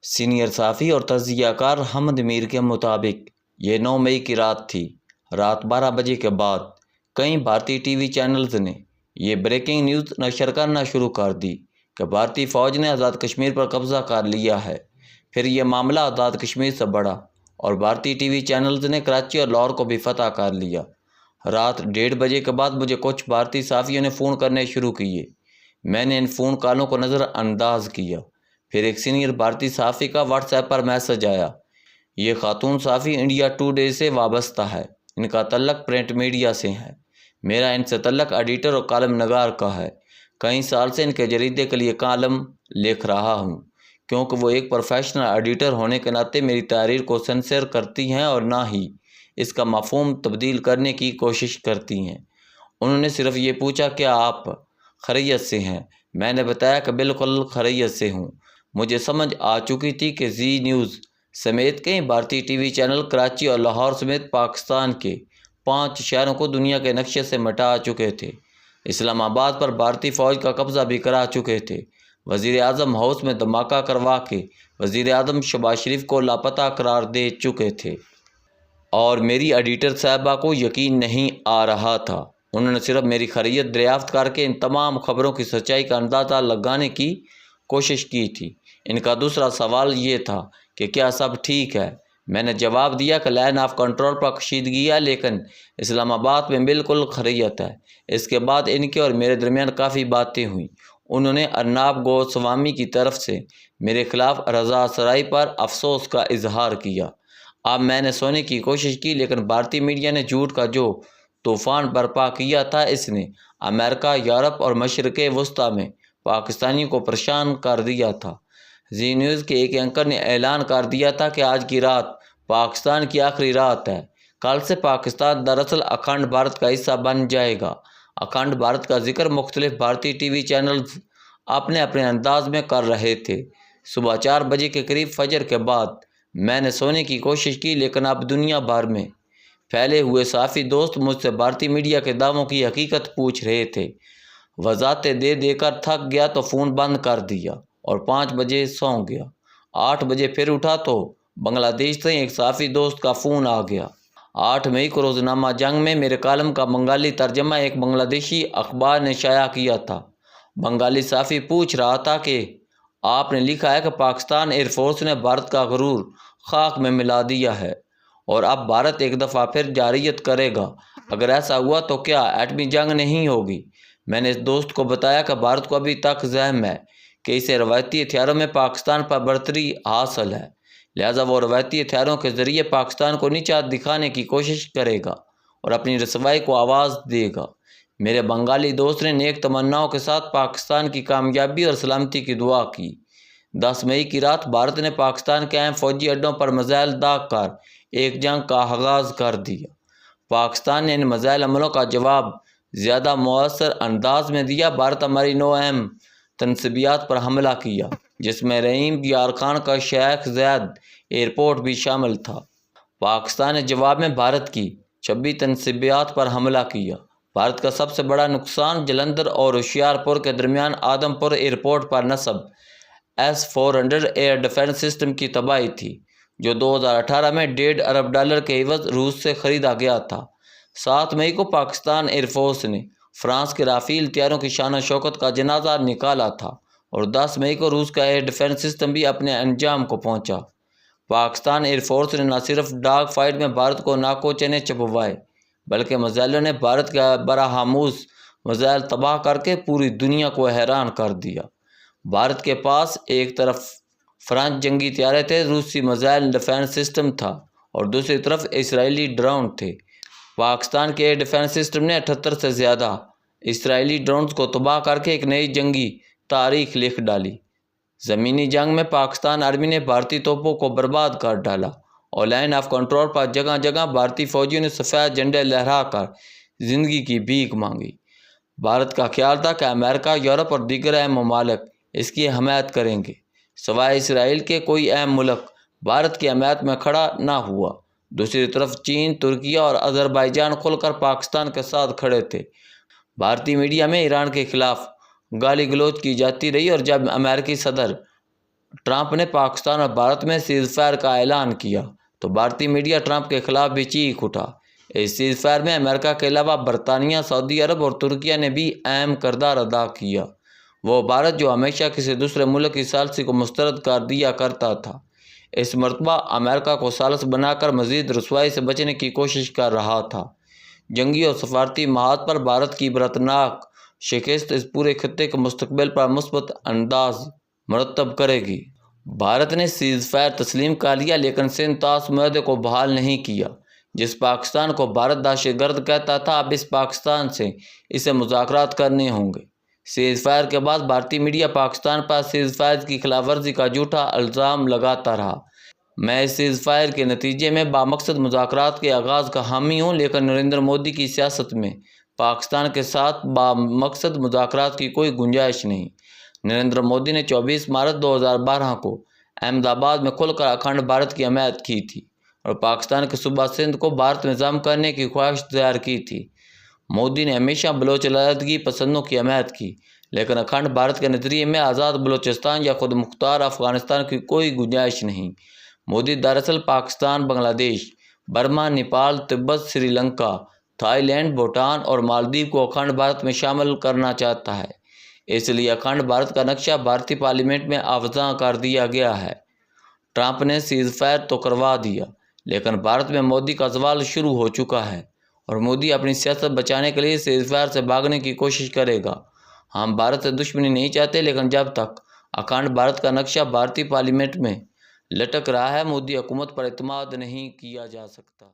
Senior صحافی اور تجزیہ کار حمد میر کے مطابق یہ 9 مئی کی رات تھی۔ رات 12 بجے کے بعد کئی بھارتی ٹی وی چینلز نے یہ بریکنگ نیوز نشر کرنا شروع کر دی کہ بھارتی فوج نے آزاد کشمیر پر قبضہ کر لیا ہے۔ پھر یہ معاملہ آزاد کشمیر سے بڑھا اور بھارتی ٹی وی چینلز نے کراچی اور لاہور کو بھی فتح کر لیا۔ رات 1:30 بجے کے بعد مجھے کچھ بھارتی صحافیوں نے فون کرنے شروع کیے۔ میں نے ان فون کالوں کو نظر انداز کیا۔ پھر ایک سینئر بھارتی صحافی کا واٹس ایپ پر میسج آیا۔ یہ خاتون صحافی انڈیا ٹوڈے سے وابستہ ہے۔ ان کا تعلق پرنٹ میڈیا سے ہے۔ میرا ان سے تعلق ایڈیٹر اور کالم نگار کا ہے۔ کئی سال سے ان کے جریدے کے لیے کالم لکھ رہا ہوں، کیونکہ وہ ایک پروفیشنل ایڈیٹر ہونے کے ناطے میری تحریر کو سینسر کرتی ہیں اور نہ ہی اس کا مفہوم تبدیل کرنے کی کوشش کرتی ہیں۔ انہوں نے صرف یہ پوچھا کہ آپ خیریت سے ہیں؟ میں نے بتایا کہ بالکل خیریت سے ہوں۔ مجھے سمجھ آ چکی تھی کہ زی نیوز سمیت کئی بھارتی ٹی وی چینل کراچی اور لاہور سمیت پاکستان کے 5 شہروں کو دنیا کے نقشے سے مٹا چکے تھے۔ اسلام آباد پر بھارتی فوج کا قبضہ بھی کرا چکے تھے۔ وزیر اعظم ہاؤس میں دھماکہ کروا کے وزیر اعظم شہباز شریف کو لاپتہ قرار دے چکے تھے۔ اور میری ایڈیٹر صاحبہ کو یقین نہیں آ رہا تھا۔ انہوں نے صرف میری خیریت دریافت کر کے ان تمام خبروں کی سچائی کا اندازہ لگانے کی کوشش کی تھی۔ ان کا دوسرا سوال یہ تھا کہ کیا سب ٹھیک ہے؟ میں نے جواب دیا کہ لائن آف کنٹرول پر کشیدگی ہے، لیکن اسلام آباد میں بالکل خیریت ہے۔ اس کے بعد ان کے اور میرے درمیان کافی باتیں ہوئیں۔ انہوں نے ارناب گوسوامی کی طرف سے میرے خلاف رضا سرائی پر افسوس کا اظہار کیا۔ اب میں نے سونے کی کوشش کی، لیکن بھارتی میڈیا نے جھوٹ کا جو طوفان برپا کیا تھا، اس نے امریکہ، یورپ اور مشرق وسطیٰ میں پاکستانیوں کو پریشان کر دیا تھا۔ زی نیوز کے ایک اینکر نے اعلان کر دیا تھا کہ آج کی رات پاکستان کی آخری رات ہے۔ کل سے پاکستان دراصل اکھنڈ بھارت کا حصہ بن جائے گا۔ اکھنڈ بھارت کا ذکر مختلف بھارتی ٹی وی چینلز اپنے اپنے انداز میں کر رہے تھے۔ صبح 4 بجے کے قریب فجر کے بعد میں نے سونے کی کوشش کی، لیکن اب دنیا بھر میں پھیلے ہوئے صحافی دوست مجھ سے بھارتی میڈیا کے دعووں کی حقیقت پوچھ رہے تھے۔ وضاحتیں دے دے کر تھک گیا تو فون بند کر دیا اور 5 بجے سو گیا۔ 8 بجے پھر اٹھا تو بنگلہ دیش سے ایک صحافی دوست کا فون آ گیا۔ 8 مئی کو روزنامہ جنگ میں میرے کالم کا بنگالی ترجمہ ایک بنگلہ دیشی اخبار نے شائع کیا تھا۔ بنگالی صحافی پوچھ رہا تھا کہ آپ نے لکھا ہے کہ پاکستان ایئر فورس نے بھارت کا غرور خاک میں ملا دیا ہے اور اب بھارت ایک دفعہ پھر جارحیت کرے گا۔ اگر ایسا ہوا تو کیا ایٹمی جنگ نہیں ہوگی؟ میں نے اس دوست کو بتایا کہ بھارت کو ابھی تک ذہن ہے کہ اسے روایتی ہتھیاروں میں پاکستان پر برتری حاصل ہے، لہذا وہ روایتی ہتھیاروں کے ذریعے پاکستان کو نیچا دکھانے کی کوشش کرے گا اور اپنی رسوائی کو آواز دے گا۔ میرے بنگالی دوست نے نیک تمناؤں کے ساتھ پاکستان کی کامیابی اور سلامتی کی دعا کی۔ 10 مئی کی رات بھارت نے پاکستان کے اہم فوجی اڈوں پر میزائل داغ کر ایک جنگ کا آغاز کر دیا۔ پاکستان نے ان میزائل حملوں کا جواب زیادہ مؤثر انداز میں دیا۔ بھارت ہماری 9 اہم تنصیبات پر حملہ کیا، جس میں رحیم یار خان کا شیخ زاید ایئرپورٹ بھی شامل تھا۔ پاکستان نے جواب میں بھارت کی 26 تنصیبات پر حملہ کیا۔ بھارت کا سب سے بڑا نقصان جلندھر اور ہوشیار پور کے درمیان آدم پور ایئرپورٹ پر نصب S-400 ایئر ڈیفنس سسٹم کی تباہی تھی، جو 2018 میں $1.5 ارب کے عوض روس سے خریدا گیا تھا۔ 7 مئی کو پاکستان ایئر فورس نے فرانس کے رافیل طیاروں کی شان و شوکت کا جنازہ نکالا تھا اور 10 مئی کو روس کا ایئر ڈیفنس سسٹم بھی اپنے انجام کو پہنچا۔ پاکستان ایئر فورس نے نہ صرف ڈاگ فائٹ میں بھارت کو ناکو چنے چبوائے، بلکہ میزائلوں نے بھارت کے برہموس میزائل تباہ کر کے پوری دنیا کو حیران کر دیا۔ بھارت کے پاس ایک طرف فرانس جنگی طیارے تھے، روسی میزائل ڈیفنس سسٹم تھا اور دوسری طرف اسرائیلی ڈرون تھے۔ پاکستان کے ایئر ڈیفنس سسٹم نے 78 سے زیادہ اسرائیلی ڈرونز کو تباہ کر کے ایک نئی جنگی تاریخ لکھ ڈالی۔ زمینی جنگ میں پاکستان آرمی نے بھارتی توپوں کو برباد کر ڈالا اور لائن آف کنٹرول پر جگہ جگہ بھارتی فوجیوں نے سفید جھنڈے لہرا کر زندگی کی بھیک مانگی۔ بھارت کا خیال تھا کہ امریکہ، یورپ اور دیگر اہم ممالک اس کی حمایت کریں گے۔ سوائے اسرائیل کے کوئی اہم ملک بھارت کی حمایت میں کھڑا نہ ہوا۔ دوسری طرف چین، ترکی اور آذربائیجان کھل کر پاکستان کے ساتھ کھڑے تھے۔ بھارتی میڈیا میں ایران کے خلاف گالی گلوچ کی جاتی رہی اور جب امریکی صدر ٹرمپ نے پاکستان اور بھارت میں سیز فائر کا اعلان کیا تو بھارتی میڈیا ٹرمپ کے خلاف بھی چیخ اٹھا۔ اس سیز فائر میں امریکہ کے علاوہ برطانیہ، سعودی عرب اور ترکیہ نے بھی اہم کردار ادا کیا۔ وہ بھارت جو ہمیشہ کسی دوسرے ملک کی ثالثی کو مسترد کر دیا کرتا تھا، اس مرتبہ امریکہ کو ثالث بنا کر مزید رسوائی سے بچنے کی کوشش کر رہا تھا۔ جنگی اور سفارتی محاذ پر بھارت کی عبرتناک شکست اس پورے خطے کے مستقبل پر مثبت انداز مرتب کرے گی۔ بھارت نے سیز فائر تسلیم کر لیا لیکن سندھ طاس معاہدے کو بحال نہیں کیا۔ جس پاکستان کو بھارت دہشت گرد کہتا تھا، اب اس پاکستان سے اسے مذاکرات کرنے ہوں گے۔ سیز فائر کے بعد بھارتی میڈیا پاکستان پر سیز فائر کی خلاف ورزی کا جھوٹا الزام لگاتا رہا۔ میں اس سیز فائر کے نتیجے میں بامقصد مذاکرات کے آغاز کا حامی ہوں، لیکن نریندر مودی کی سیاست میں پاکستان کے ساتھ بامقصد مذاکرات کی کوئی گنجائش نہیں۔ نریندر مودی نے 24 مارچ 2012 کو احمد آباد میں کھل کر اکھنڈ بھارت کی حمایت کی تھی اور پاکستان کے صوبہ سندھ کو بھارت میں ضم کرنے کی خواہش ظاہر کی تھی۔ مودی نے ہمیشہ بلوچ علیحدگی پسندوں کی حمایت کی، لیکن اکھنڈ بھارت کے نظریے میں آزاد بلوچستان یا خود مختار افغانستان کی کوئی گنجائش نہیں۔ مودی دراصل پاکستان، بنگلہ دیش، برما، نیپال، تبت، سری لنکا، تھائی لینڈ، بھوٹان اور مالدیپ کو اکھنڈ بھارت میں شامل کرنا چاہتا ہے۔ اس لیے اکھنڈ بھارت کا نقشہ بھارتی پارلیمنٹ میں افزاں کر دیا گیا ہے۔ ٹرمپ نے سیز فائر تو کروا دیا، لیکن بھارت میں مودی کا زوال شروع ہو چکا ہے اور مودی اپنی سیاست بچانے کے لیے سیز فائر سے بھاگنے کی کوشش کرے گا۔ ہم بھارت سے دشمنی نہیں چاہتے، لیکن جب تک اکھنڈ بھارت کا نقشہ بھارتی پارلیمنٹ میں لٹک رہا ہے، مودی حکومت پر اعتماد نہیں کیا جا سکتا۔